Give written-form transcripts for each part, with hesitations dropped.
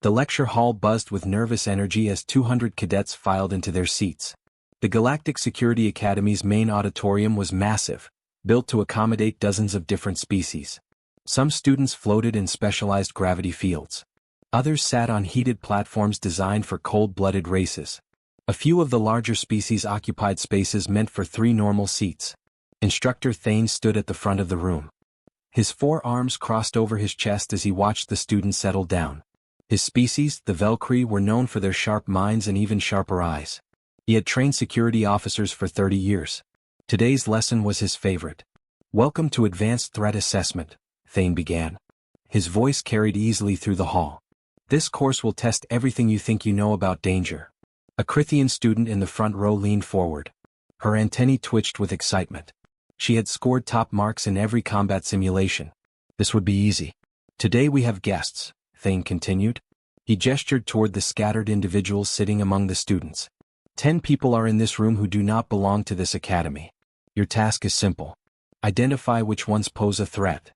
The lecture hall buzzed with nervous energy as 200 cadets filed into their seats. The Galactic Security Academy's main auditorium was massive, built to accommodate dozens of different species. Some students floated in specialized gravity fields. Others sat on heated platforms designed for cold-blooded races. A few of the larger species occupied spaces meant for 3 normal seats. Instructor Thane stood at the front of the room. His 4 arms crossed over his chest as he watched the students settle down. His species, the Valkyrie, were known for their sharp minds and even sharper eyes. He had trained security officers for 30 years. Today's lesson was his favorite. "Welcome to Advanced Threat Assessment," Thane began. His voice carried easily through the hall. "This course will test everything you think you know about danger." A Crithian student in the front row leaned forward. Her antennae twitched with excitement. She had scored top marks in every combat simulation. This would be easy. "Today we have guests," Thane continued. He gestured toward the scattered individuals sitting among the students. 10 people are in this room who do not belong to this academy. Your task is simple. Identify which ones pose a threat.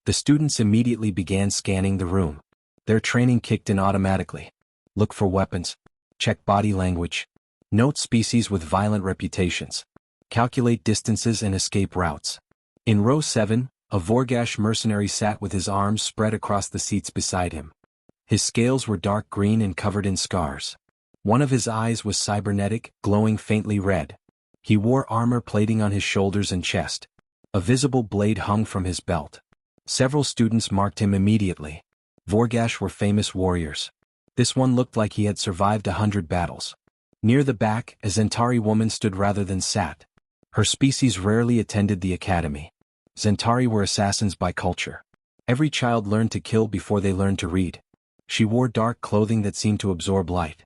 The students immediately began scanning the room. Their training kicked in automatically. Look for weapons. Check body language. Note species with violent reputations. Calculate distances and escape routes. In row 7, a Vorgash mercenary sat with his arms spread across the seats beside him. His scales were dark green and covered in scars. One of his eyes was cybernetic, glowing faintly red. He wore armor plating on his shoulders and chest. A visible blade hung from his belt. Several students marked him immediately. Vorgash were famous warriors. This one looked like he had survived 100 battles. Near the back, a Zentari woman stood rather than sat. Her species rarely attended the academy. Zentari were assassins by culture. Every child learned to kill before they learned to read. She wore dark clothing that seemed to absorb light.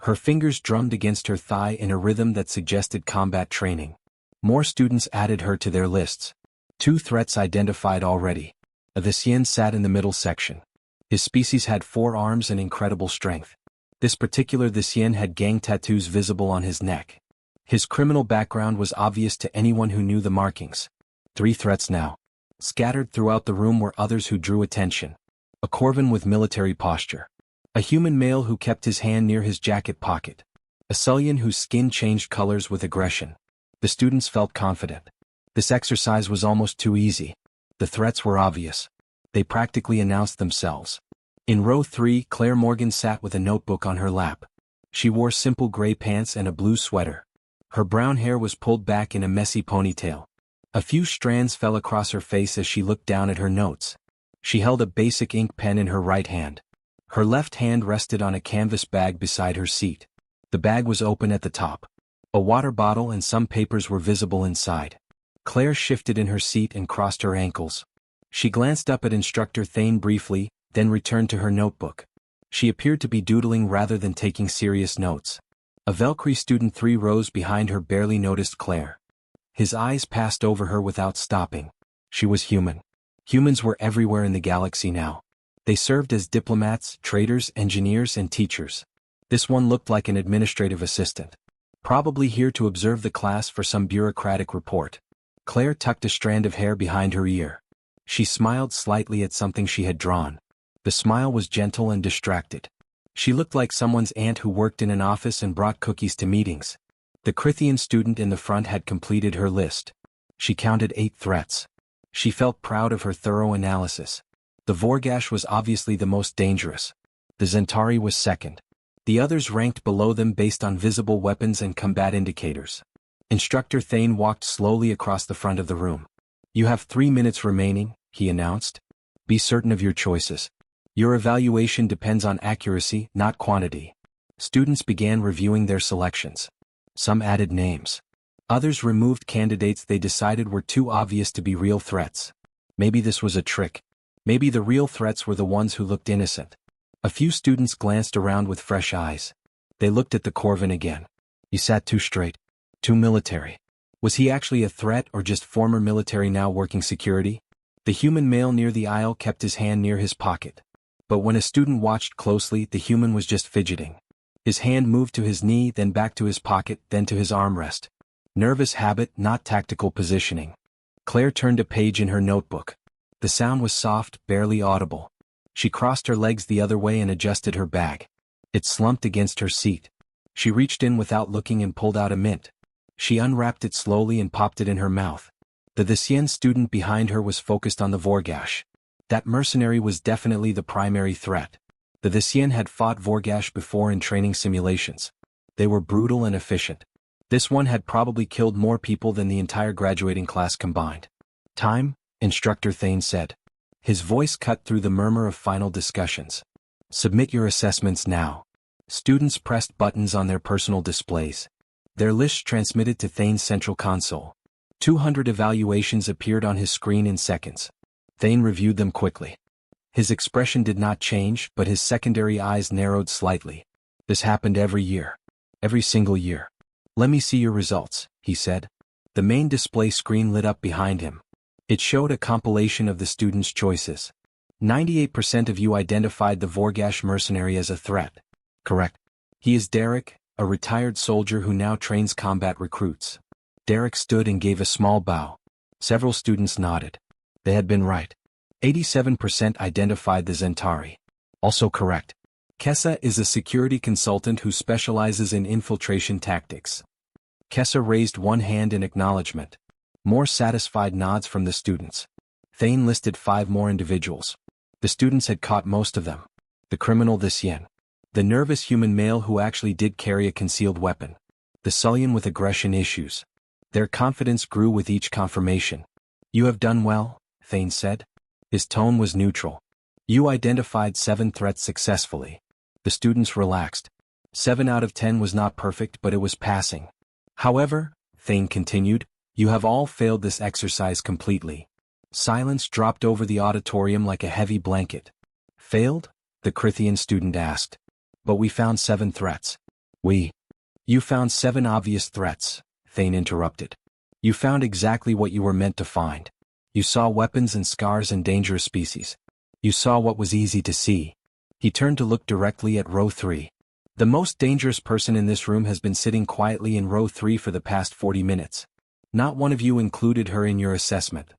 Her fingers drummed against her thigh in a rhythm that suggested combat training. More students added her to their lists. 2 threats identified already. A Visien sat in the middle section. His species had 4 arms and incredible strength. This particular Visien had gang tattoos visible on his neck. His criminal background was obvious to anyone who knew the markings. 3 threats now. Scattered throughout the room were others who drew attention. A Corvin with military posture. A human male who kept his hand near his jacket pocket. A Sullian whose skin changed colors with aggression. The students felt confident. This exercise was almost too easy. The threats were obvious. They practically announced themselves. In row 3, Claire Morgan sat with a notebook on her lap. She wore simple gray pants and a blue sweater. Her brown hair was pulled back in a messy ponytail. A few strands fell across her face as she looked down at her notes. She held a basic ink pen in her right hand. Her left hand rested on a canvas bag beside her seat. The bag was open at the top. A water bottle and some papers were visible inside. Claire shifted in her seat and crossed her ankles. She glanced up at Instructor Thane briefly, then returned to her notebook. She appeared to be doodling rather than taking serious notes. A Valkyrie student 3 rows behind her barely noticed Claire. His eyes passed over her without stopping. She was human. Humans were everywhere in the galaxy now. They served as diplomats, traders, engineers, and teachers. This one looked like an administrative assistant. Probably here to observe the class for some bureaucratic report. Claire tucked a strand of hair behind her ear. She smiled slightly at something she had drawn. The smile was gentle and distracted. She looked like someone's aunt who worked in an office and brought cookies to meetings. The Crithian student in the front had completed her list. She counted 8 threats. She felt proud of her thorough analysis. The Vorgash was obviously the most dangerous. The Zentari was second. The others ranked below them based on visible weapons and combat indicators. Instructor Thane walked slowly across the front of the room. "You have 3 minutes remaining," he announced. "Be certain of your choices. Your evaluation depends on accuracy, not quantity." Students began reviewing their selections. Some added names. Others removed candidates they decided were too obvious to be real threats. Maybe this was a trick. Maybe the real threats were the ones who looked innocent. A few students glanced around with fresh eyes. They looked at the Corvin again. He sat too straight. Too military. Was he actually a threat or just former military now working security? The human male near the aisle kept his hand near his pocket. But when a student watched closely, the human was just fidgeting. His hand moved to his knee, then back to his pocket, then to his armrest. Nervous habit, not tactical positioning. Claire turned a page in her notebook. The sound was soft, barely audible. She crossed her legs the other way and adjusted her bag. It slumped against her seat. She reached in without looking and pulled out a mint. She unwrapped it slowly and popped it in her mouth. The Thesian student behind her was focused on the Vorgash. That mercenary was definitely the primary threat. The Thesian had fought Vorgash before in training simulations. They were brutal and efficient. This one had probably killed more people than the entire graduating class combined. Time, Instructor Thane said. His voice cut through the murmur of final discussions. Submit your assessments now. Students pressed buttons on their personal displays. Their lists transmitted to Thane's central console. 200 evaluations appeared on his screen in seconds. Thane reviewed them quickly. His expression did not change, but his secondary eyes narrowed slightly. This happened every year. Every single year. Let me see your results, he said. The main display screen lit up behind him. It showed a compilation of the students' choices. 98% of you identified the Vorgash mercenary as a threat. Correct. He is Derek, a retired soldier who now trains combat recruits. Derek stood and gave a small bow. Several students nodded. They had been right. 87% identified the Zentari. Also correct. Kessa is a security consultant who specializes in infiltration tactics. Kessa raised one hand in acknowledgement. More satisfied nods from the students. Thane listed 5 more individuals. The students had caught most of them. The criminal Thesian. The nervous human male who actually did carry a concealed weapon. The Sullian with aggression issues. Their confidence grew with each confirmation. You have done well, Thane said. His tone was neutral. You identified 7 threats successfully. The students relaxed. 7 out of 10 was not perfect, but it was passing. However, Thane continued, you have all failed this exercise completely. Silence dropped over the auditorium like a heavy blanket. Failed? The Crithian student asked. But we found 7 threats. You found 7 obvious threats, Thane interrupted. You found exactly what you were meant to find. You saw weapons and scars and dangerous species. You saw what was easy to see. He turned to look directly at row 3. The most dangerous person in this room has been sitting quietly in row 3 for the past 40 minutes. Not one of you included her in your assessment.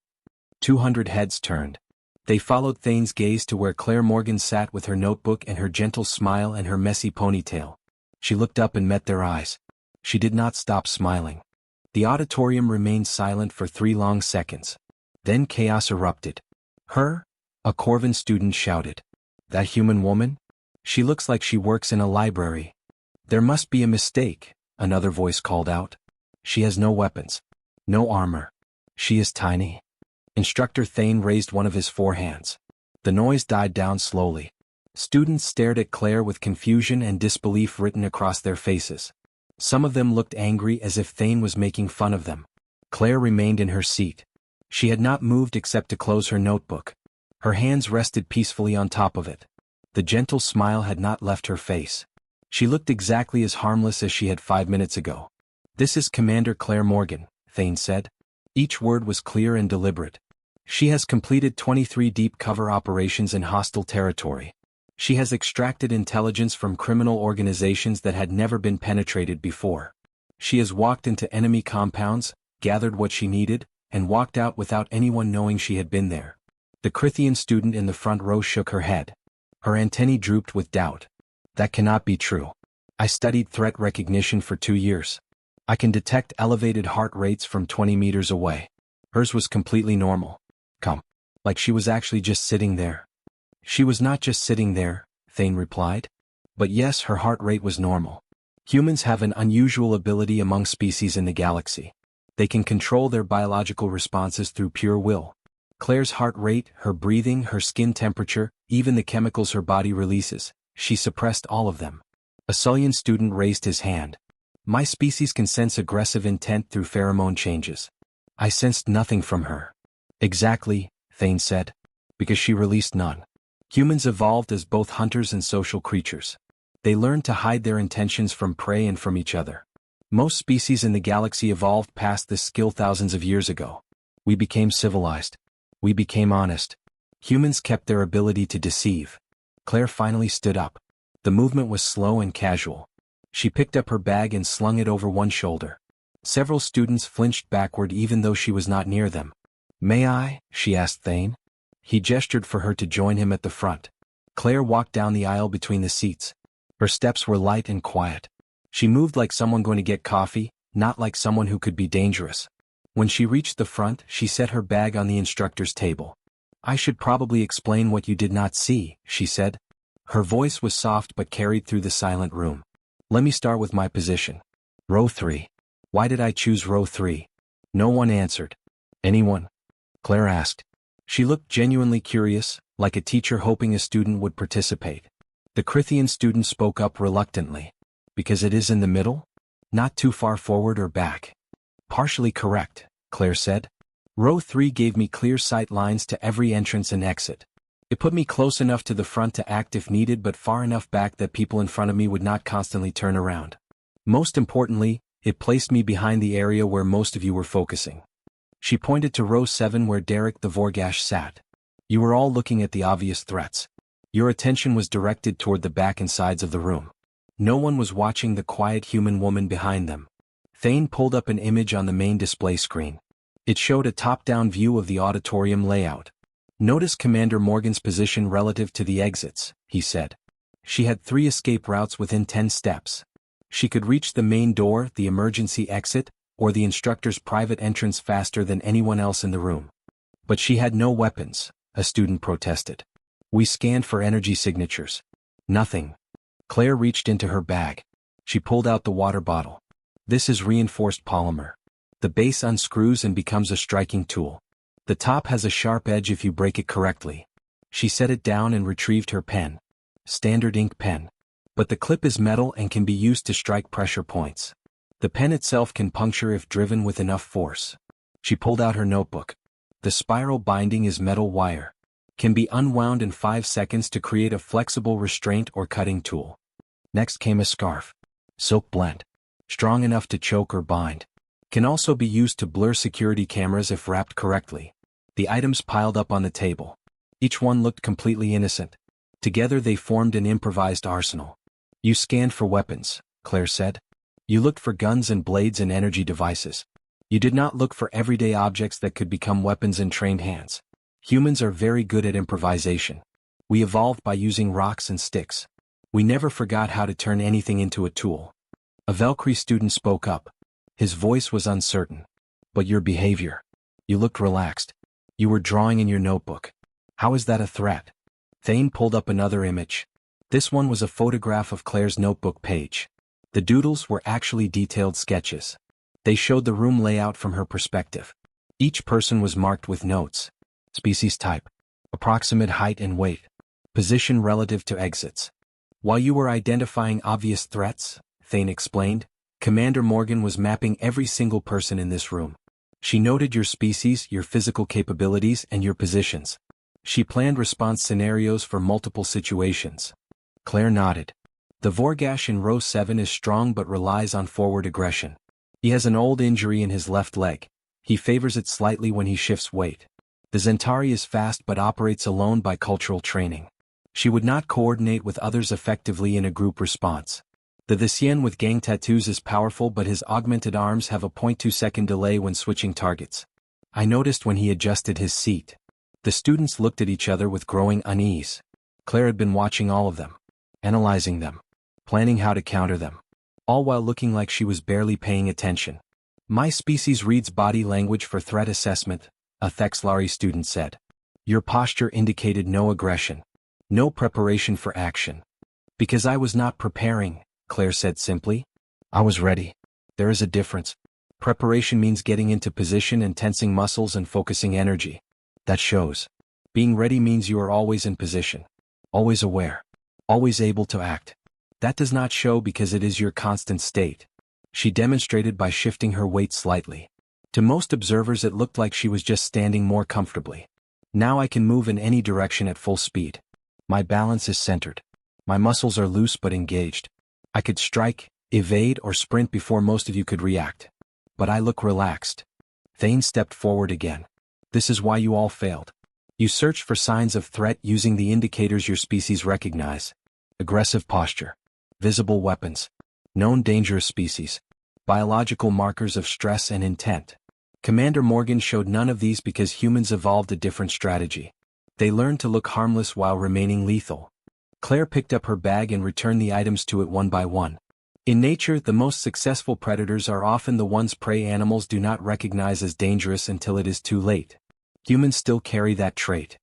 200 heads turned. They followed Thane's gaze to where Claire Morgan sat with her notebook and her gentle smile and her messy ponytail. She looked up and met their eyes. She did not stop smiling. The auditorium remained silent for 3 long seconds. Then chaos erupted. Her? A Corvin student shouted. That human woman? She looks like she works in a library. There must be a mistake, another voice called out. She has no weapons. No armor. She is tiny. Instructor Thane raised one of his 4 hands. The noise died down slowly. Students stared at Claire with confusion and disbelief written across their faces. Some of them looked angry as if Thane was making fun of them. Claire remained in her seat. She had not moved except to close her notebook. Her hands rested peacefully on top of it. The gentle smile had not left her face. She looked exactly as harmless as she had 5 minutes ago. This is Commander Claire Morgan, Thane said. Each word was clear and deliberate. She has completed 23 deep cover operations in hostile territory. She has extracted intelligence from criminal organizations that had never been penetrated before. She has walked into enemy compounds, gathered what she needed, and walked out without anyone knowing she had been there. The Crithian student in the front row shook her head. Her antennae drooped with doubt. That cannot be true. I studied threat recognition for 2 years. I can detect elevated heart rates from 20 meters away. Hers was completely normal. Like she was actually just sitting there. She was not just sitting there, Thane replied. But yes, her heart rate was normal. Humans have an unusual ability among species in the galaxy. They can control their biological responses through pure will. Claire's heart rate, her breathing, her skin temperature, even the chemicals her body releases, she suppressed all of them. A Sullian student raised his hand. My species can sense aggressive intent through pheromone changes. I sensed nothing from her. Exactly, Thane said. Because she released none. Humans evolved as both hunters and social creatures. They learned to hide their intentions from prey and from each other. Most species in the galaxy evolved past this skill thousands of years ago. We became civilized. We became honest. Humans kept their ability to deceive. Claire finally stood up. The movement was slow and casual. She picked up her bag and slung it over one shoulder. Several students flinched backward even though she was not near them. May I? She asked Thane. He gestured for her to join him at the front. Claire walked down the aisle between the seats. Her steps were light and quiet. She moved like someone going to get coffee, not like someone who could be dangerous. When she reached the front, she set her bag on the instructor's table. "I should probably explain what you did not see," she said. Her voice was soft but carried through the silent room. "Let me start with my position. Row 3. Why did I choose row 3? No one answered. "Anyone?" Claire asked. She looked genuinely curious, like a teacher hoping a student would participate. The Crithian student spoke up reluctantly. "Because it is in the middle? Not too far forward or back." "Partially correct," Claire said. "Row 3 gave me clear sight lines to every entrance and exit. It put me close enough to the front to act if needed but far enough back that people in front of me would not constantly turn around. Most importantly, it placed me behind the area where most of you were focusing." She pointed to row 7 where Derek the Vorgash sat. "You were all looking at the obvious threats. Your attention was directed toward the back and sides of the room. No one was watching the quiet human woman behind them." Thane pulled up an image on the main display screen. It showed a top-down view of the auditorium layout. "Notice Commander Morgan's position relative to the exits," he said. "She had 3 escape routes within 10 steps. She could reach the main door, the emergency exit, or the instructor's private entrance faster than anyone else in the room. But she had no weapons," a student protested. "We scanned for energy signatures. Nothing." Claire reached into her bag. She pulled out the water bottle. "This is reinforced polymer. The base unscrews and becomes a striking tool. The top has a sharp edge if you break it correctly." She set it down and retrieved her pen. Standard ink pen. "But the clip is metal and can be used to strike pressure points. The pen itself can puncture if driven with enough force." She pulled out her notebook. "The spiral binding is metal wire. Can be unwound in 5 seconds to create a flexible restraint or cutting tool." Next came a scarf. "Silk blend. Strong enough to choke or bind. Can also be used to blur security cameras if wrapped correctly." The items piled up on the table. Each one looked completely innocent. Together they formed an improvised arsenal. "You scanned for weapons," Claire said. "You looked for guns and blades and energy devices. You did not look for everyday objects that could become weapons in trained hands. Humans are very good at improvisation. We evolved by using rocks and sticks. We never forgot how to turn anything into a tool." A Valkyrie student spoke up. His voice was uncertain. "But your behavior. You looked relaxed. You were drawing in your notebook. How is that a threat?" Thane pulled up another image. This one was a photograph of Claire's notebook page. The doodles were actually detailed sketches. They showed the room layout from her perspective. Each person was marked with notes. Species type. Approximate height and weight. Position relative to exits. "While you were identifying obvious threats," Thane explained, "Commander Morgan was mapping every single person in this room. She noted your species, your physical capabilities, and your positions. She planned response scenarios for multiple situations." Claire nodded. "The Vorgash in row 7 is strong but relies on forward aggression. He has an old injury in his left leg. He favors it slightly when he shifts weight. The Zentari is fast but operates alone by cultural training. She would not coordinate with others effectively in a group response. The Visien with gang tattoos is powerful but his augmented arms have a 0.2-second delay when switching targets. I noticed when he adjusted his seat." The students looked at each other with growing unease. Claire had been watching all of them. Analyzing them. Planning how to counter them. All while looking like she was barely paying attention. "My species reads body language for threat assessment," a Thexlari student said. "Your posture indicated no aggression. No preparation for action." "Because I was not preparing," Claire said simply. "I was ready. There is a difference. Preparation means getting into position and tensing muscles and focusing energy. That shows. Being ready means you are always in position. Always aware. Always able to act. That does not show because it is your constant state." She demonstrated by shifting her weight slightly. To most observers it looked like she was just standing more comfortably. "Now I can move in any direction at full speed. My balance is centered. My muscles are loose but engaged. I could strike, evade or sprint before most of you could react. But I look relaxed." Thane stepped forward again. "This is why you all failed. You searched for signs of threat using the indicators your species recognize. Aggressive posture. Visible weapons. Known dangerous species. Biological markers of stress and intent. Commander Morgan showed none of these because humans evolved a different strategy. They learned to look harmless while remaining lethal. Claire picked up her bag and returned the items to it one by one. In nature, the most successful predators are often the ones prey animals do not recognize as dangerous until it is too late. Humans still carry that trait.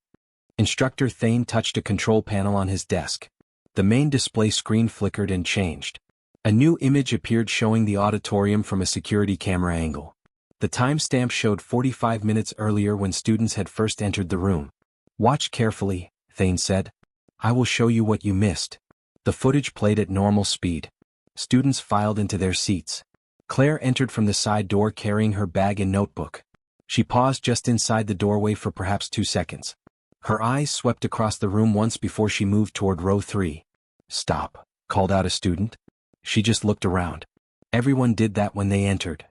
Instructor Thane touched a control panel on his desk. The main display screen flickered and changed. A new image appeared showing the auditorium from a security camera angle. The timestamp showed 45 minutes earlier when students had first entered the room. "Watch carefully," Thane said. "I will show you what you missed." The footage played at normal speed. Students filed into their seats. Claire entered from the side door carrying her bag and notebook. She paused just inside the doorway for perhaps 2 seconds. Her eyes swept across the room once before she moved toward row 3. "Stop," called out a student. She just looked around. Everyone did that when they entered.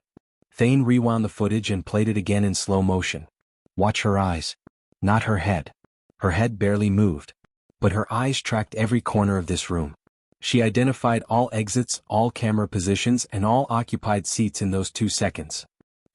Thane rewound the footage and played it again in slow motion. "Watch her eyes. Not her head." Her head barely moved. But her eyes tracked every corner of this room. She identified all exits, all camera positions, and all occupied seats in those 2 seconds.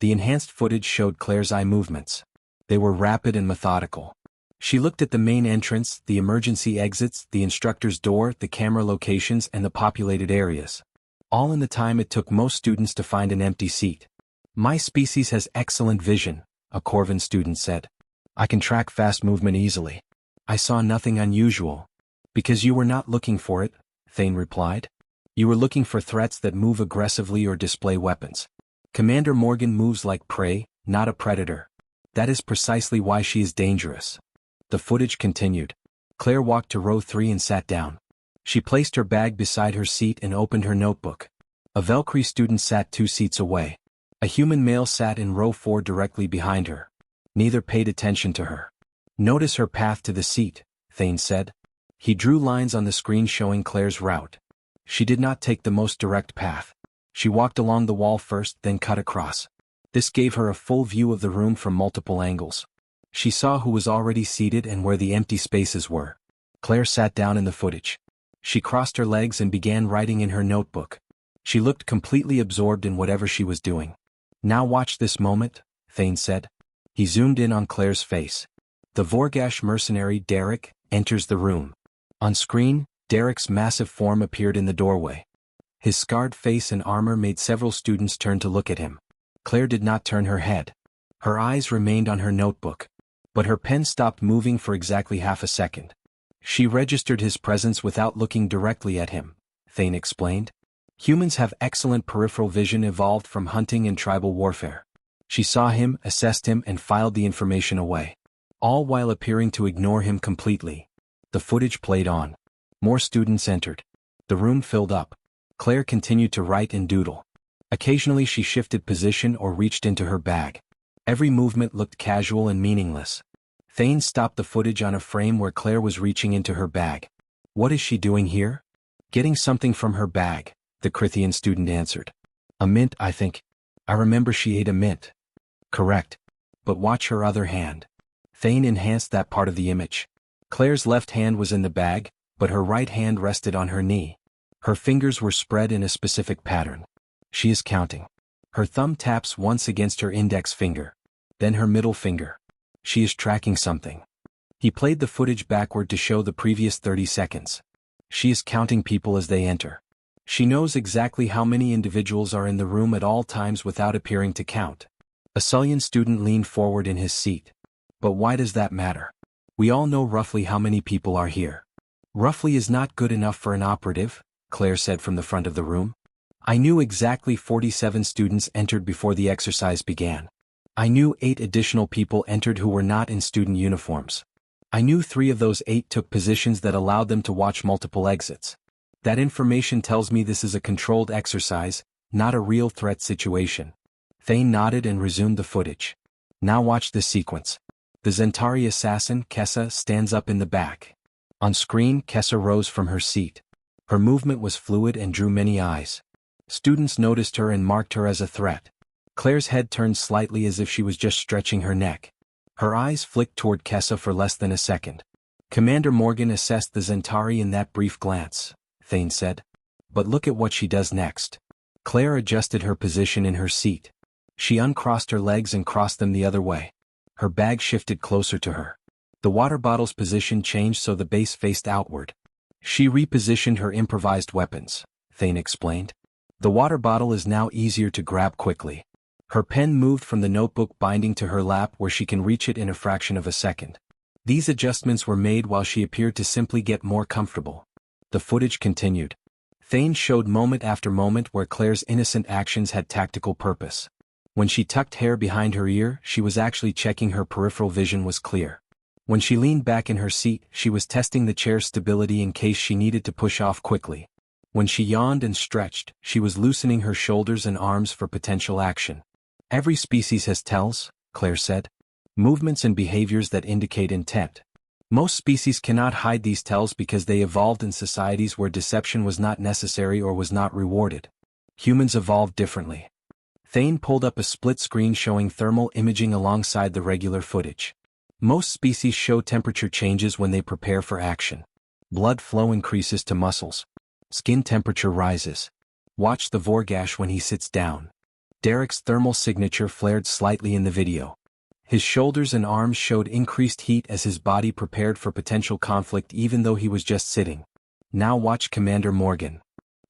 The enhanced footage showed Claire's eye movements. They were rapid and methodical. She looked at the main entrance, the emergency exits, the instructor's door, the camera locations, and the populated areas. All in the time it took most students to find an empty seat. "My species has excellent vision," a Corvin student said. "I can track fast movement easily. I saw nothing unusual." "Because you were not looking for it," Thane replied. "You were looking for threats that move aggressively or display weapons. Commander Morgan moves like prey, not a predator. That is precisely why she is dangerous." The footage continued. Claire walked to row 3 and sat down. She placed her bag beside her seat and opened her notebook. A Valkyrie student sat 2 seats away. A human male sat in row 4 directly behind her. Neither paid attention to her. "Notice her path to the seat," Thane said. He drew lines on the screen showing Claire's route. She did not take the most direct path. She walked along the wall first, then cut across. This gave her a full view of the room from multiple angles. She saw who was already seated and where the empty spaces were. Claire sat down in the footage. She crossed her legs and began writing in her notebook. She looked completely absorbed in whatever she was doing. "Now watch this moment," Thane said. He zoomed in on Claire's face. The Vorgash mercenary Derek enters the room. On screen, Derek's massive form appeared in the doorway. His scarred face and armor made several students turn to look at him. Claire did not turn her head. Her eyes remained on her notebook. But her pen stopped moving for exactly half a second. She registered his presence without looking directly at him, Thane explained. "Humans have excellent peripheral vision evolved from hunting and tribal warfare." She saw him, assessed him, and filed the information away. All while appearing to ignore him completely. The footage played on. More students entered. The room filled up. Claire continued to write and doodle. Occasionally she shifted position or reached into her bag. Every movement looked casual and meaningless. Thane stopped the footage on a frame where Claire was reaching into her bag. "What is she doing here?" "Getting something from her bag," the Crithian student answered. "A mint, I think. I remember she ate a mint." "Correct. But watch her other hand." Thane enhanced that part of the image. Claire's left hand was in the bag, but her right hand rested on her knee. Her fingers were spread in a specific pattern. She is counting. Her thumb taps once against her index finger. Then her middle finger. She is tracking something. He played the footage backward to show the previous 30 seconds. She is counting people as they enter. She knows exactly how many individuals are in the room at all times without appearing to count. A Sullian student leaned forward in his seat. "But why does that matter? We all know roughly how many people are here." "Roughly is not good enough for an operative," Claire said from the front of the room. "I knew exactly 47 students entered before the exercise began. I knew 8 additional people entered who were not in student uniforms. I knew 3 of those 8 took positions that allowed them to watch multiple exits. That information tells me this is a controlled exercise, not a real threat situation." Thane nodded and resumed the footage. "Now watch this sequence. The Zentari assassin, Kessa, stands up in the back. On screen, Kessa rose from her seat. Her movement was fluid and drew many eyes. Students noticed her and marked her as a threat. Claire's head turned slightly as if she was just stretching her neck. Her eyes flicked toward Kessa for less than a second. "Commander Morgan assessed the Zentari in that brief glance," Thane said. "But look at what she does next." Claire adjusted her position in her seat. She uncrossed her legs and crossed them the other way. Her bag shifted closer to her. The water bottle's position changed so the base faced outward. She repositioned her improvised weapons, Thane explained. The water bottle is now easier to grab quickly. Her pen moved from the notebook binding to her lap where she can reach it in a fraction of a second. These adjustments were made while she appeared to simply get more comfortable. The footage continued. Thane showed moment after moment where Claire's innocent actions had tactical purpose. When she tucked hair behind her ear, she was actually checking her peripheral vision was clear. When she leaned back in her seat, she was testing the chair's stability in case she needed to push off quickly. When she yawned and stretched, she was loosening her shoulders and arms for potential action. Every species has tells, Claire said. Movements and behaviors that indicate intent. Most species cannot hide these tells because they evolved in societies where deception was not necessary or was not rewarded. Humans evolved differently. Thane pulled up a split screen showing thermal imaging alongside the regular footage. Most species show temperature changes when they prepare for action. Blood flow increases to muscles. Skin temperature rises. Watch the Vorgash when he sits down. Derek's thermal signature flared slightly in the video. His shoulders and arms showed increased heat as his body prepared for potential conflict even though he was just sitting. Now watch Commander Morgan.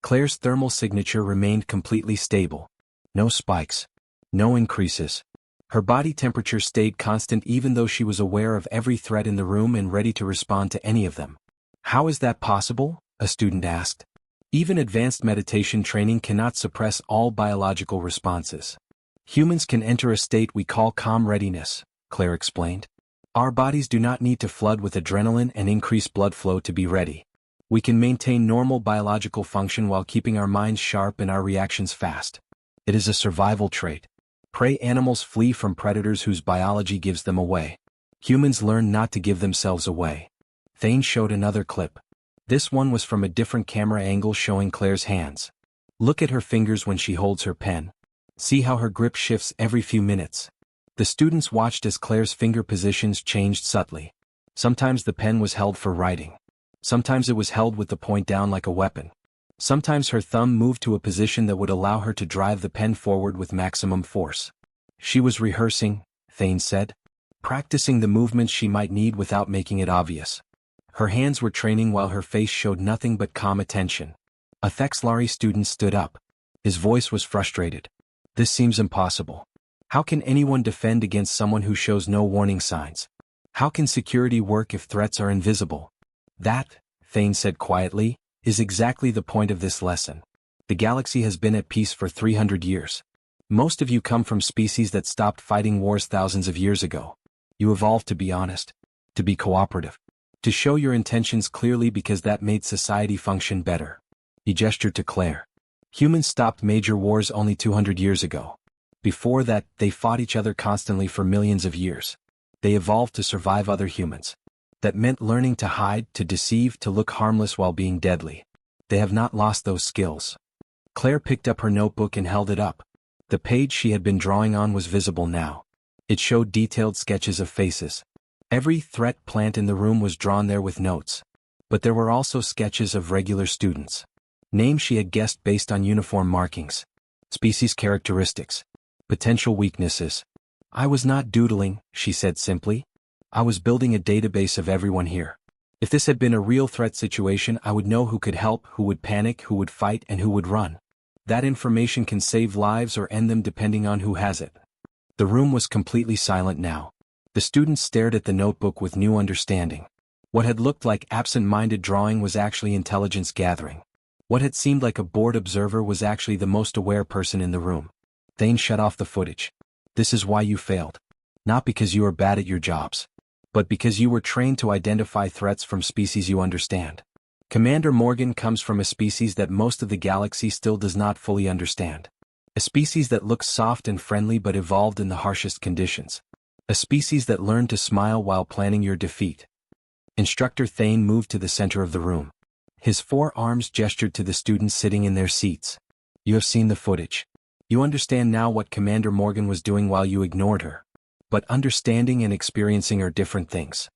Claire's thermal signature remained completely stable. No spikes. No increases. Her body temperature stayed constant even though she was aware of every threat in the room and ready to respond to any of them. How is that possible? A student asked. Even advanced meditation training cannot suppress all biological responses. Humans can enter a state we call calm readiness, Claire explained. Our bodies do not need to flood with adrenaline and increase blood flow to be ready. We can maintain normal biological function while keeping our minds sharp and our reactions fast. It is a survival trait. Prey animals flee from predators whose biology gives them away. Humans learn not to give themselves away. Thane showed another clip. This one was from a different camera angle showing Claire's hands. Look at her fingers when she holds her pen. See how her grip shifts every few minutes. The students watched as Claire's finger positions changed subtly. Sometimes the pen was held for writing. Sometimes it was held with the point down like a weapon. Sometimes her thumb moved to a position that would allow her to drive the pen forward with maximum force. She was rehearsing, Thane said. Practicing the movements she might need without making it obvious. Her hands were training while her face showed nothing but calm attention. A Thexlari student stood up. His voice was frustrated. This seems impossible. How can anyone defend against someone who shows no warning signs? How can security work if threats are invisible? That, Thane said quietly, is exactly the point of this lesson. The galaxy has been at peace for 300 years. Most of you come from species that stopped fighting wars thousands of years ago. You evolved to be honest, to be cooperative, to show your intentions clearly because that made society function better. He gestured to Claire. Humans stopped major wars only 200 years ago. Before that, they fought each other constantly for millions of years. They evolved to survive other humans. That meant learning to hide, to deceive, to look harmless while being deadly. They have not lost those skills. Claire picked up her notebook and held it up. The page she had been drawing on was visible now. It showed detailed sketches of faces. Every threat plant in the room was drawn there with notes. But there were also sketches of regular students. Names she had guessed based on uniform markings. Species characteristics. Potential weaknesses. I was not doodling, she said simply. I was building a database of everyone here. If this had been a real threat situation, I would know who could help, who would panic, who would fight, and who would run. That information can save lives or end them depending on who has it. The room was completely silent now. The students stared at the notebook with new understanding. What had looked like absent-minded drawing was actually intelligence gathering. What had seemed like a bored observer was actually the most aware person in the room. Thane shut off the footage. This is why you failed. Not because you are bad at your jobs, but because you were trained to identify threats from species you understand. Commander Morgan comes from a species that most of the galaxy still does not fully understand. A species that looks soft and friendly but evolved in the harshest conditions. A species that learned to smile while planning your defeat. Instructor Thane moved to the center of the room. His 4 arms gestured to the students sitting in their seats. You have seen the footage. You understand now what Commander Morgan was doing while you ignored her. But understanding and experiencing are different things.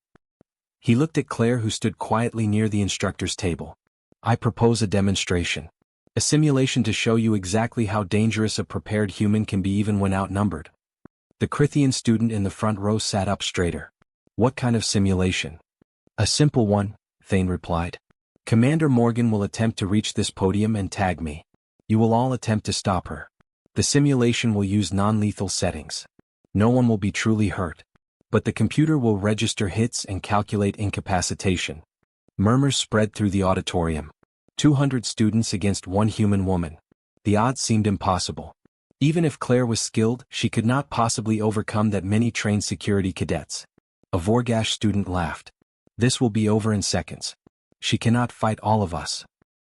He looked at Claire, who stood quietly near the instructor's table. I propose a demonstration. A simulation to show you exactly how dangerous a prepared human can be even when outnumbered. The Crithian student in the front row sat up straighter. What kind of simulation? A simple one, Thane replied. Commander Morgan will attempt to reach this podium and tag me. You will all attempt to stop her. The simulation will use non-lethal settings. No one will be truly hurt. But the computer will register hits and calculate incapacitation. Murmurs spread through the auditorium. 200 students against one human woman. The odds seemed impossible. Even if Claire was skilled, she could not possibly overcome that many trained security cadets. A Vorgash student laughed. This will be over in seconds. She cannot fight all of us.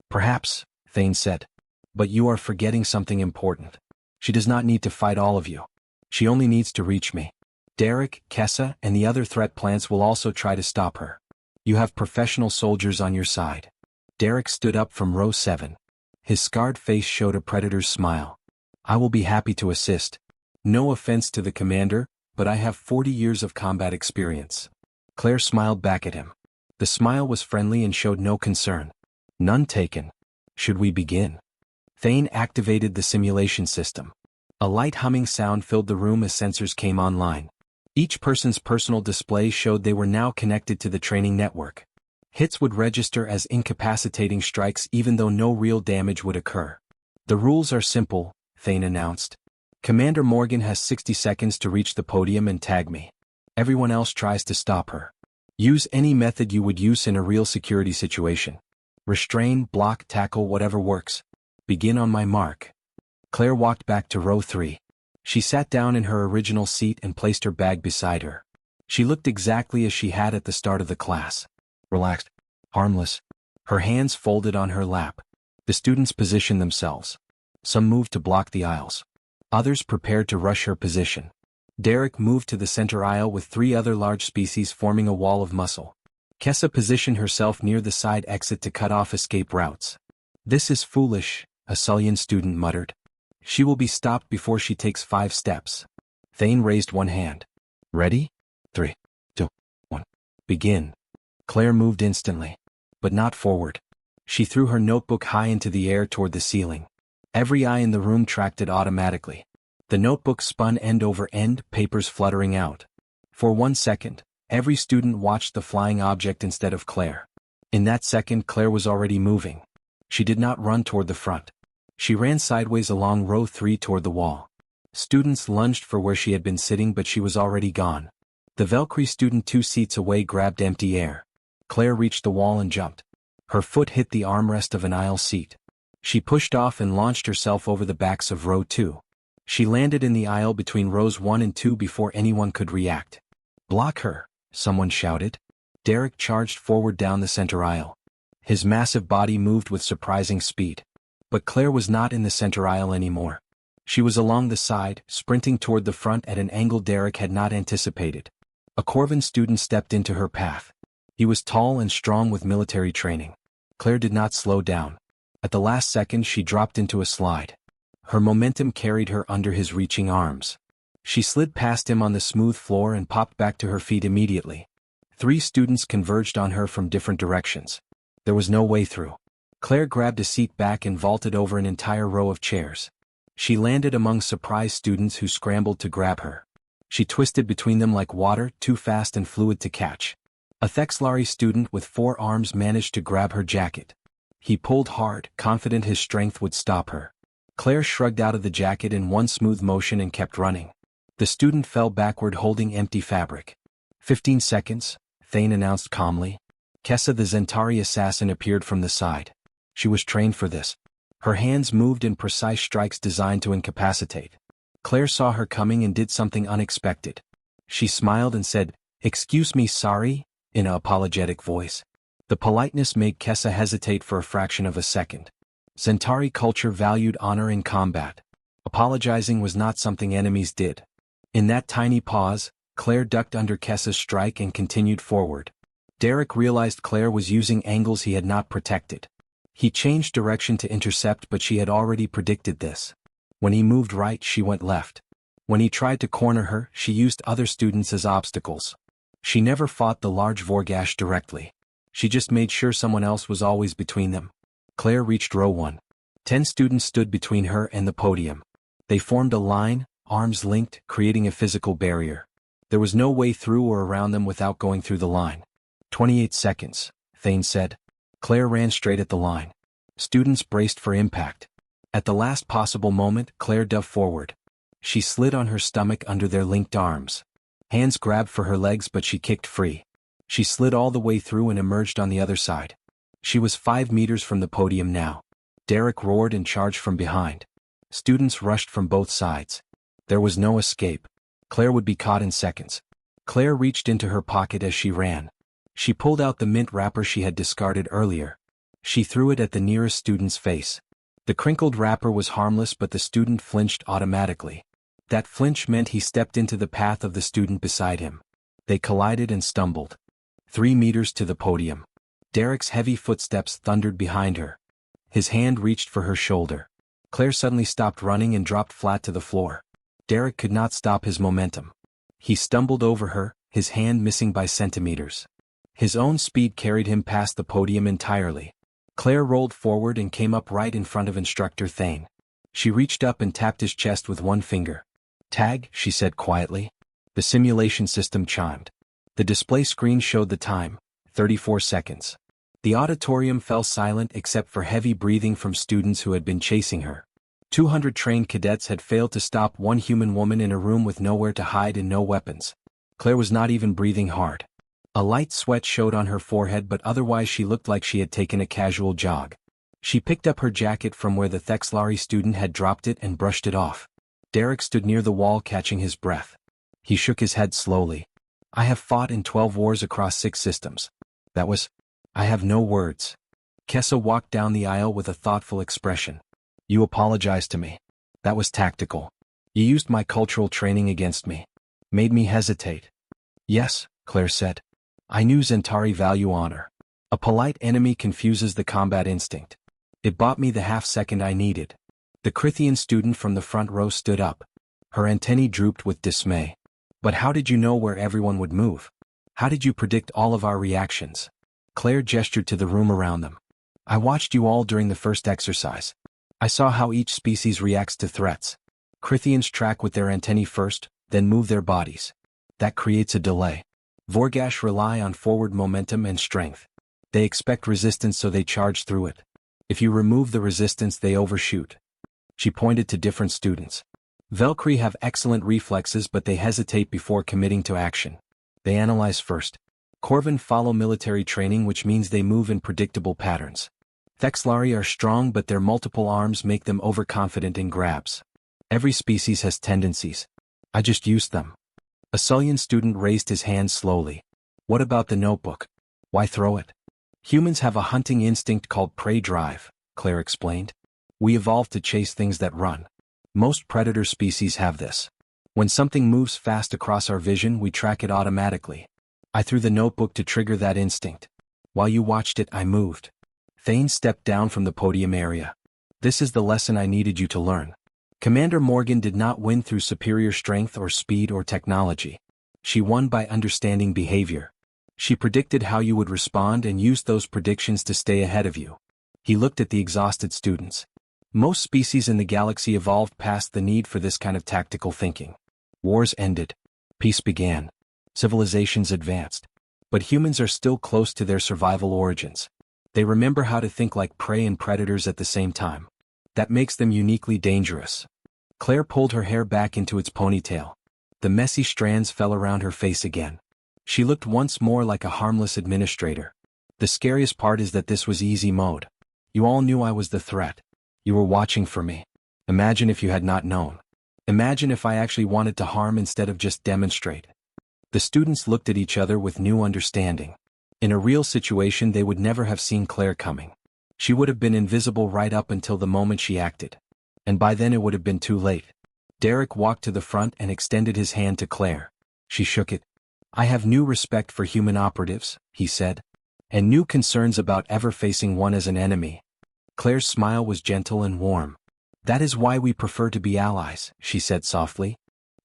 Perhaps, Thane said. But you are forgetting something important. She does not need to fight all of you. She only needs to reach me. Derek, Kessa, and the other threat plants will also try to stop her. You have professional soldiers on your side. Derek stood up from row 7. His scarred face showed a predator's smile. I will be happy to assist. No offense to the commander, but I have 40 years of combat experience. Claire smiled back at him. The smile was friendly and showed no concern. None taken. Should we begin? Thane activated the simulation system. A light humming sound filled the room as sensors came online. Each person's personal display showed they were now connected to the training network. Hits would register as incapacitating strikes even though no real damage would occur. The rules are simple, Thane announced. Commander Morgan has 60 seconds to reach the podium and tag me. Everyone else tries to stop her. Use any method you would use in a real security situation. Restrain, block, tackle, whatever works. Begin on my mark. Claire walked back to row 3. She sat down in her original seat and placed her bag beside her. She looked exactly as she had at the start of the class. Relaxed, harmless. Her hands folded on her lap. The students positioned themselves. Some moved to block the aisles. Others prepared to rush her position. Derek moved to the center aisle with 3 other large species forming a wall of muscle. Kessa positioned herself near the side exit to cut off escape routes. This is foolish, a Sullian student muttered. She will be stopped before she takes 5 steps. Thane raised one hand. Ready? 3, 2, 1. Begin. Claire moved instantly. But not forward. She threw her notebook high into the air toward the ceiling. Every eye in the room tracked it automatically. The notebook spun end over end, papers fluttering out. For 1 second, every student watched the flying object instead of Claire. In that second, Claire was already moving. She did not run toward the front. She ran sideways along row 3 toward the wall. Students lunged for where she had been sitting, but she was already gone. The Valkyrie student 2 seats away grabbed empty air. Claire reached the wall and jumped. Her foot hit the armrest of an aisle seat. She pushed off and launched herself over the backs of row 2. She landed in the aisle between rows 1 and 2 before anyone could react. Block her, someone shouted. Derek charged forward down the center aisle. His massive body moved with surprising speed. But Claire was not in the center aisle anymore. She was along the side, sprinting toward the front at an angle Derek had not anticipated. A Corvin student stepped into her path. He was tall and strong with military training. Claire did not slow down. At the last second she dropped into a slide. Her momentum carried her under his reaching arms. She slid past him on the smooth floor and popped back to her feet immediately. 3 students converged on her from different directions. There was no way through. Claire grabbed a seat back and vaulted over an entire row of chairs. She landed among surprised students who scrambled to grab her. She twisted between them like water, too fast and fluid to catch. A Thexlari student with 4 arms managed to grab her jacket. He pulled hard, confident his strength would stop her. Claire shrugged out of the jacket in one smooth motion and kept running. The student fell backward holding empty fabric. 15 seconds, Thane announced calmly. Kessa the Zentari assassin appeared from the side. She was trained for this. Her hands moved in precise strikes designed to incapacitate. Claire saw her coming and did something unexpected. She smiled and said, "Excuse me, sorry," in an apologetic voice. The politeness made Kessa hesitate for a fraction of a second. Zentari culture valued honor in combat. Apologizing was not something enemies did. In that tiny pause, Claire ducked under Kessa's strike and continued forward. Derek realized Claire was using angles he had not protected. He changed direction to intercept, but she had already predicted this. When he moved right, she went left. When he tried to corner her, she used other students as obstacles. She never fought the large Vorgash directly. She just made sure someone else was always between them. Claire reached row 1. 10 students stood between her and the podium. They formed a line, arms linked, creating a physical barrier. There was no way through or around them without going through the line. 28 seconds, Thane said. Claire ran straight at the line. Students braced for impact. At the last possible moment, Claire dove forward. She slid on her stomach under their linked arms. Hands grabbed for her legs, but she kicked free. She slid all the way through and emerged on the other side. She was 5 meters from the podium now. Derek roared and charged from behind. Students rushed from both sides. There was no escape. Claire would be caught in seconds. Claire reached into her pocket as she ran. She pulled out the mint wrapper she had discarded earlier. She threw it at the nearest student's face. The crinkled wrapper was harmless, but the student flinched automatically. That flinch meant he stepped into the path of the student beside him. They collided and stumbled. 3 meters to the podium. Derek's heavy footsteps thundered behind her. His hand reached for her shoulder. Claire suddenly stopped running and dropped flat to the floor. Derek could not stop his momentum. He stumbled over her, his hand missing by centimeters. His own speed carried him past the podium entirely. Claire rolled forward and came up right in front of Instructor Thane. She reached up and tapped his chest with one finger. "Tag," she said quietly. The simulation system chimed. The display screen showed the time, 34 seconds. The auditorium fell silent except for heavy breathing from students who had been chasing her. 200 trained cadets had failed to stop one human woman in a room with nowhere to hide and no weapons. Claire was not even breathing hard. A light sweat showed on her forehead, but otherwise she looked like she had taken a casual jog. She picked up her jacket from where the Thexlari student had dropped it and brushed it off. Derek stood near the wall catching his breath. He shook his head slowly. "I have fought in 12 wars across 6 systems. That was... I have no words." Kessa walked down the aisle with a thoughtful expression. "You apologized to me. That was tactical. You used my cultural training against me. Made me hesitate." "Yes," Claire said. "I knew Zentari value honor. A polite enemy confuses the combat instinct. It bought me the half-second I needed." The Crithian student from the front row stood up. Her antennae drooped with dismay. "But how did you know where everyone would move? How did you predict all of our reactions?" Claire gestured to the room around them. "I watched you all during the first exercise. I saw how each species reacts to threats. Crithians track with their antennae first, then move their bodies. That creates a delay. Vorgash rely on forward momentum and strength. They expect resistance, so they charge through it. If you remove the resistance, they overshoot." She pointed to different students. "Velkri have excellent reflexes, but they hesitate before committing to action. They analyze first. Corvin follow military training, which means they move in predictable patterns. Thexlari are strong, but their multiple arms make them overconfident in grabs. Every species has tendencies. I just used them." A Sullian student raised his hand slowly. "What about the notebook? Why throw it?" "Humans have a hunting instinct called prey drive," Claire explained. "We evolved to chase things that run. Most predator species have this. When something moves fast across our vision, we track it automatically. I threw the notebook to trigger that instinct. While you watched it, I moved." Thane stepped down from the podium area. "This is the lesson I needed you to learn. Commander Morgan did not win through superior strength or speed or technology. She won by understanding behavior. She predicted how you would respond and used those predictions to stay ahead of you." He looked at the exhausted students. "Most species in the galaxy evolved past the need for this kind of tactical thinking. Wars ended. Peace began. Civilizations advanced. But humans are still close to their survival origins. They remember how to think like prey and predators at the same time. That makes them uniquely dangerous." Claire pulled her hair back into its ponytail. The messy strands fell around her face again. She looked once more like a harmless administrator. "The scariest part is that this was easy mode. You all knew I was the threat. You were watching for me. Imagine if you had not known. Imagine if I actually wanted to harm instead of just demonstrate." The students looked at each other with new understanding. In a real situation, they would never have seen Claire coming. She would have been invisible right up until the moment she acted. And by then it would have been too late. Derek walked to the front and extended his hand to Claire. She shook it. "I have new respect for human operatives," he said. "And new concerns about ever facing one as an enemy." Claire's smile was gentle and warm. "That is why we prefer to be allies," she said softly.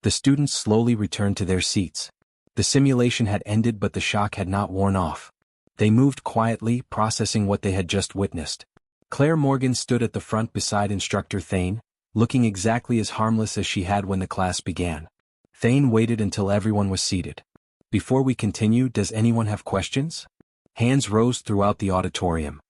The students slowly returned to their seats. The simulation had ended, but the shock had not worn off. They moved quietly, processing what they had just witnessed. Claire Morgan stood at the front beside Instructor Thane, looking exactly as harmless as she had when the class began. Thane waited until everyone was seated. "Before we continue, does anyone have questions?" Hands rose throughout the auditorium.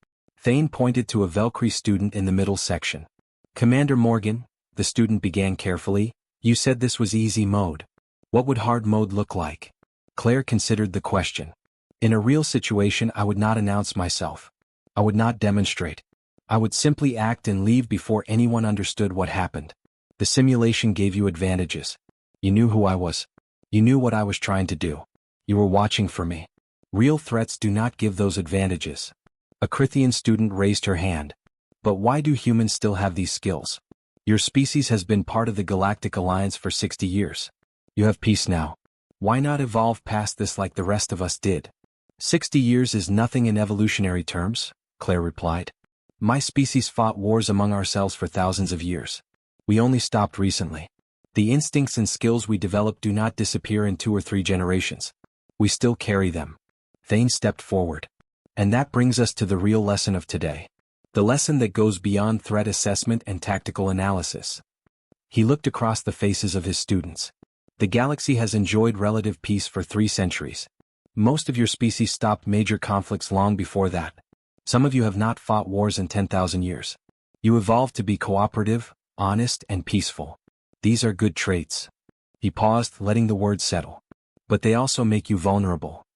Thane pointed to a Valkyrie student in the middle section. Commander Morgan, the student began carefully, you said this was easy mode. What would hard mode look like? Claire considered the question. In a real situation I would not announce myself. I would not demonstrate. I would simply act and leave before anyone understood what happened. The simulation gave you advantages. You knew who I was. You knew what I was trying to do. You were watching for me. Real threats do not give those advantages. A Crithian student raised her hand. But why do humans still have these skills? Your species has been part of the Galactic Alliance for 60 years. You have peace now. Why not evolve past this like the rest of us did? 60 years is nothing in evolutionary terms, Claire replied. My species fought wars among ourselves for thousands of years. We only stopped recently. The instincts and skills we develop do not disappear in 2 or 3 generations. We still carry them. Thane stepped forward. And that brings us to the real lesson of today. The lesson that goes beyond threat assessment and tactical analysis. He looked across the faces of his students. The galaxy has enjoyed relative peace for 3 centuries. Most of your species stopped major conflicts long before that. Some of you have not fought wars in 10,000 years. You evolved to be cooperative, honest, and peaceful. These are good traits. He paused, letting the words settle. But they also make you vulnerable.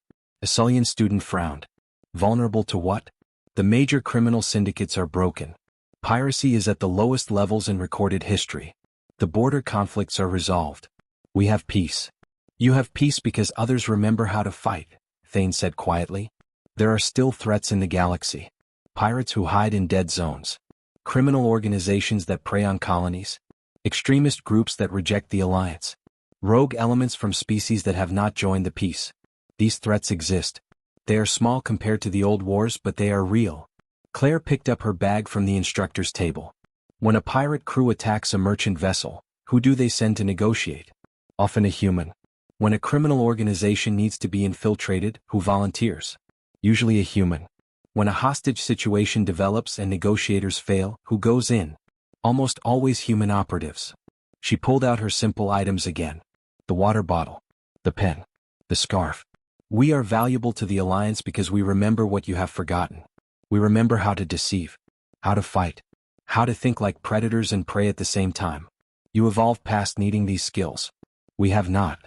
A Sullian student frowned. Vulnerable to what? The major criminal syndicates are broken. Piracy is at the lowest levels in recorded history. The border conflicts are resolved. We have peace. You have peace because others remember how to fight, Thane said quietly. There are still threats in the galaxy. Pirates who hide in dead zones. Criminal organizations that prey on colonies. Extremist groups that reject the Alliance. Rogue elements from species that have not joined the peace. These threats exist. They are small compared to the old wars, but they are real. Claire picked up her bag from the instructor's table. When a pirate crew attacks a merchant vessel, who do they send to negotiate? Often a human. When a criminal organization needs to be infiltrated, who volunteers? Usually a human. When a hostage situation develops and negotiators fail, who goes in? Almost always human operatives. She pulled out her simple items again. The water bottle. The pen. The scarf. We are valuable to the Alliance because we remember what you have forgotten. We remember how to deceive. How to fight. How to think like predators and prey at the same time. You evolved past needing these skills. We have not.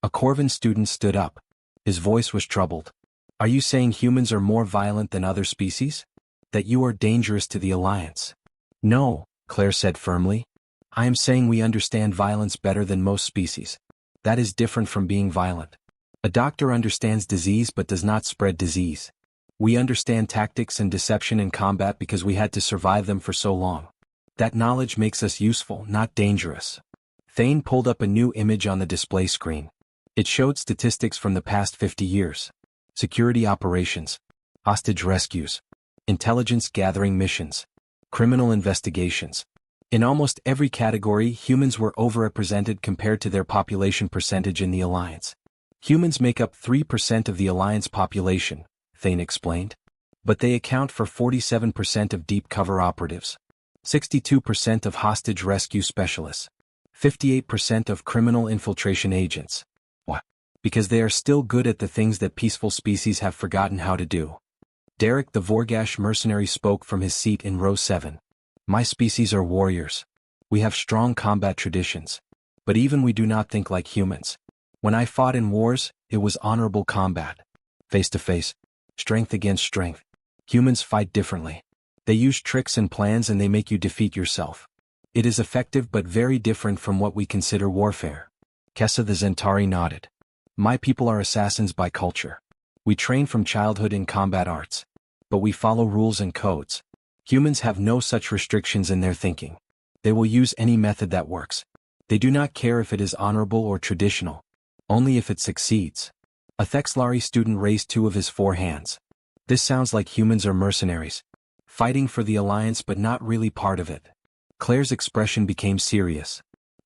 A Corvin student stood up. His voice was troubled. Are you saying humans are more violent than other species? That you are dangerous to the Alliance? No, Claire said firmly. I am saying we understand violence better than most species. That is different from being violent. A doctor understands disease but does not spread disease. We understand tactics and deception in combat because we had to survive them for so long. That knowledge makes us useful, not dangerous. Thane pulled up a new image on the display screen. It showed statistics from the past 50 years. Security operations. Hostage rescues. Intelligence gathering missions. Criminal investigations. In almost every category, humans were overrepresented compared to their population percentage in the Alliance. Humans make up 3% of the Alliance population, Thane explained. But they account for 47% of deep cover operatives, 62% of hostage rescue specialists, 58% of criminal infiltration agents. What? Because they are still good at the things that peaceful species have forgotten how to do. Derek the Vorgash mercenary spoke from his seat in row 7. My species are warriors. We have strong combat traditions. But even we do not think like humans. When I fought in wars, it was honorable combat. Face to face. Strength against strength. Humans fight differently. They use tricks and plans and they make you defeat yourself. It is effective but very different from what we consider warfare. Kessa the Zentari nodded. My people are assassins by culture. We train from childhood in combat arts. But we follow rules and codes. Humans have no such restrictions in their thinking. They will use any method that works. They do not care if it is honorable or traditional. Only if it succeeds. A Thexlari student raised 2 of his 4 hands. This sounds like humans are mercenaries. Fighting for the Alliance but not really part of it. Claire's expression became serious.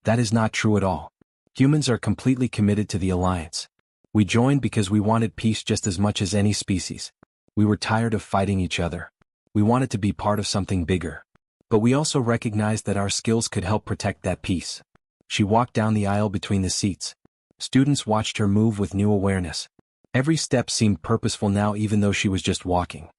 That is not true at all. Humans are completely committed to the Alliance. We joined because we wanted peace just as much as any species. We were tired of fighting each other. We wanted to be part of something bigger. But we also recognized that our skills could help protect that peace. She walked down the aisle between the seats. Students watched her move with new awareness. Every step seemed purposeful now even though she was just walking.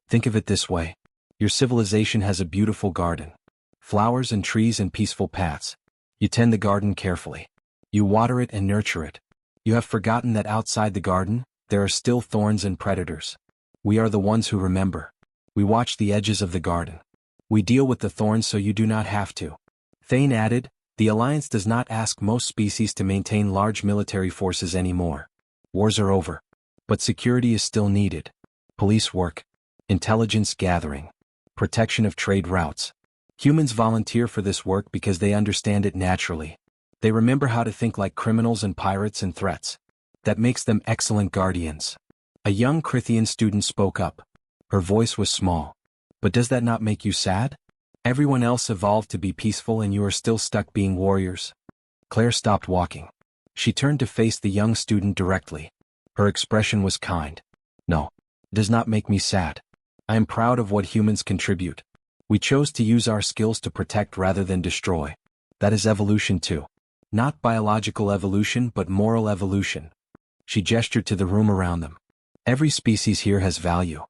Think of it this way. Your civilization has a beautiful garden. Flowers and trees and peaceful paths. You tend the garden carefully. You water it and nurture it. You have forgotten that outside the garden, there are still thorns and predators. We are the ones who remember. We watch the edges of the garden. We deal with the thorns so you do not have to. Thane added, the Alliance does not ask most species to maintain large military forces anymore. Wars are over. But security is still needed. Police work. Intelligence gathering. Protection of trade routes. Humans volunteer for this work because they understand it naturally. They remember how to think like criminals and pirates and threats. That makes them excellent guardians. A young Crithian student spoke up. Her voice was small. But does that not make you sad? Everyone else evolved to be peaceful and you are still stuck being warriors. Claire stopped walking. She turned to face the young student directly. Her expression was kind. No, it does not make me sad. I am proud of what humans contribute. We chose to use our skills to protect rather than destroy. That is evolution too. Not biological evolution but moral evolution. She gestured to the room around them. Every species here has value.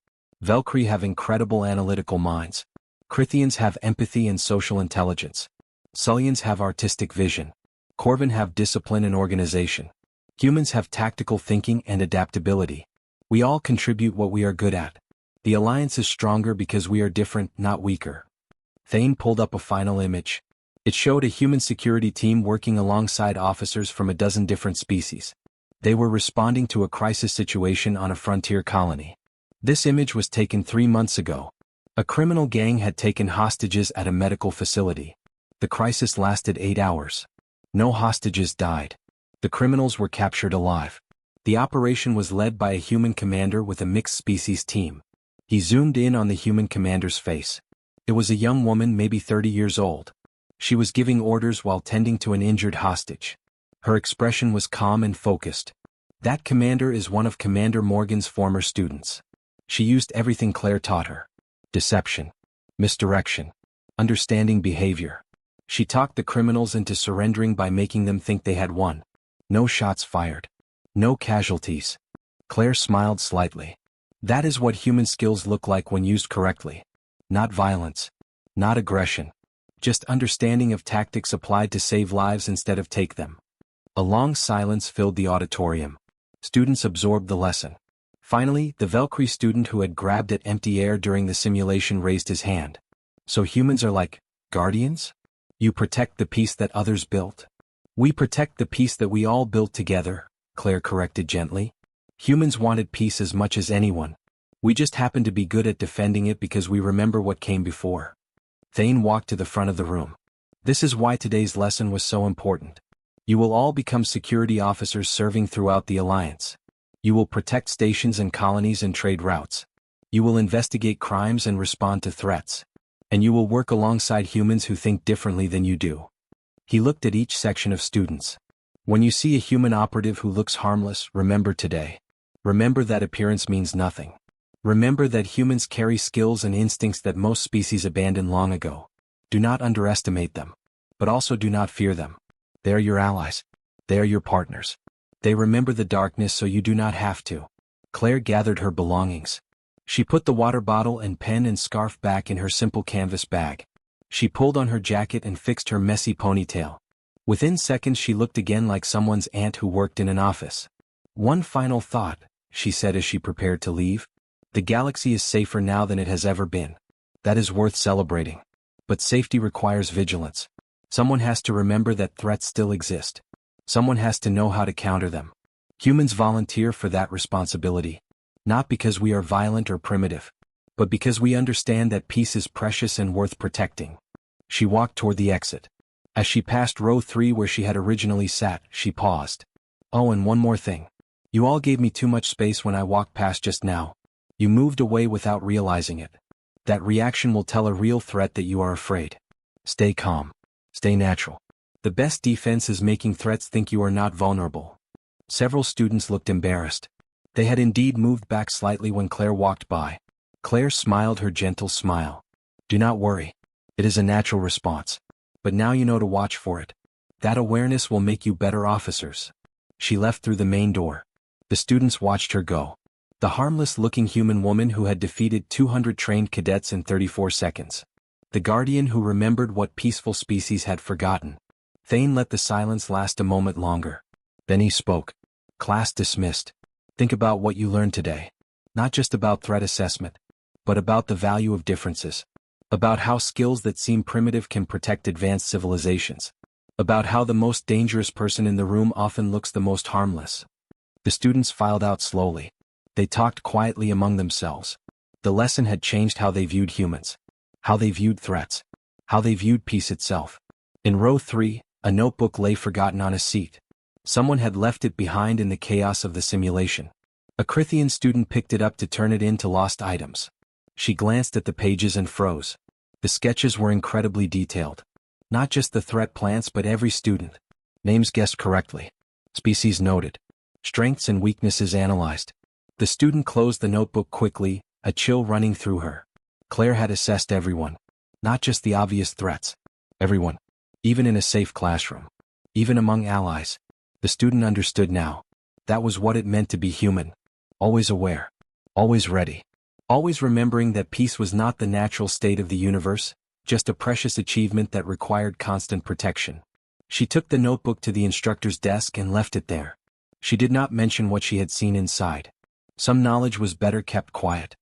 Velcri have incredible analytical minds. Crithians have empathy and social intelligence. Sullians have artistic vision. Corvin have discipline and organization. Humans have tactical thinking and adaptability. We all contribute what we are good at. The Alliance is stronger because we are different, not weaker. Thane pulled up a final image. It showed a human security team working alongside officers from a dozen different species. They were responding to a crisis situation on a frontier colony. This image was taken 3 months ago. A criminal gang had taken hostages at a medical facility. The crisis lasted 8 hours. No hostages died. The criminals were captured alive. The operation was led by a human commander with a mixed species team. He zoomed in on the human commander's face. It was a young woman, maybe 30 years old. She was giving orders while tending to an injured hostage. Her expression was calm and focused. That commander is one of Commander Morgan's former students. She used everything Claire taught her. Deception. Misdirection. Understanding behavior. She talked the criminals into surrendering by making them think they had won. No shots fired. No casualties. Claire smiled slightly. That is what human skills look like when used correctly. Not violence. Not aggression. Just understanding of tactics applied to save lives instead of take them. A long silence filled the auditorium. Students absorbed the lesson. Finally, the Velcri student who had grabbed at empty air during the simulation raised his hand. So humans are like guardians? You protect the peace that others built. We protect the peace that we all built together, Claire corrected gently. Humans wanted peace as much as anyone. We just happen to be good at defending it because we remember what came before. Thane walked to the front of the room. This is why today's lesson was so important. You will all become security officers serving throughout the Alliance. You will protect stations and colonies and trade routes. You will investigate crimes and respond to threats. And you will work alongside humans who think differently than you do. He looked at each section of students. When you see a human operative who looks harmless, remember today. Remember that appearance means nothing. Remember that humans carry skills and instincts that most species abandoned long ago. Do not underestimate them. But also do not fear them. They are your allies. They are your partners. They remember the darkness so you do not have to. Claire gathered her belongings. She put the water bottle and pen and scarf back in her simple canvas bag. She pulled on her jacket and fixed her messy ponytail. Within seconds she looked again like someone's aunt who worked in an office. One final thought, she said as she prepared to leave. The galaxy is safer now than it has ever been. That is worth celebrating. But safety requires vigilance. Someone has to remember that threats still exist. Someone has to know how to counter them. Humans volunteer for that responsibility. Not because we are violent or primitive, but because we understand that peace is precious and worth protecting. She walked toward the exit. As she passed row 3 where she had originally sat, she paused. Oh, and one more thing. You all gave me too much space when I walked past just now. You moved away without realizing it. That reaction will tell a real threat that you are afraid. Stay calm. Stay natural. The best defense is making threats think you are not vulnerable. Several students looked embarrassed. They had indeed moved back slightly when Claire walked by. Claire smiled her gentle smile. Do not worry. It is a natural response. But now you know to watch for it. That awareness will make you better officers. She left through the main door. The students watched her go. The harmless-looking human woman who had defeated 200 trained cadets in 34 seconds. The guardian who remembered what peaceful species had forgotten. Thane let the silence last a moment longer. Then he spoke. Class dismissed. Think about what you learned today. Not just about threat assessment, but about the value of differences. About how skills that seem primitive can protect advanced civilizations. About how the most dangerous person in the room often looks the most harmless. The students filed out slowly. They talked quietly among themselves. The lesson had changed how they viewed humans. How they viewed threats. How they viewed peace itself. In row 3, a notebook lay forgotten on a seat. Someone had left it behind in the chaos of the simulation. A Crithian student picked it up to turn it into lost items. She glanced at the pages and froze. The sketches were incredibly detailed. Not just the threat plants but every student. Names guessed correctly. Species noted. Strengths and weaknesses analyzed. The student closed the notebook quickly, a chill running through her. Claire had assessed everyone. Not just the obvious threats. Everyone. Even in a safe classroom. Even among allies. The student understood now. That was what it meant to be human. Always aware. Always ready. Always remembering that peace was not the natural state of the universe, just a precious achievement that required constant protection. She took the notebook to the instructor's desk and left it there. She did not mention what she had seen inside. Some knowledge was better kept quiet.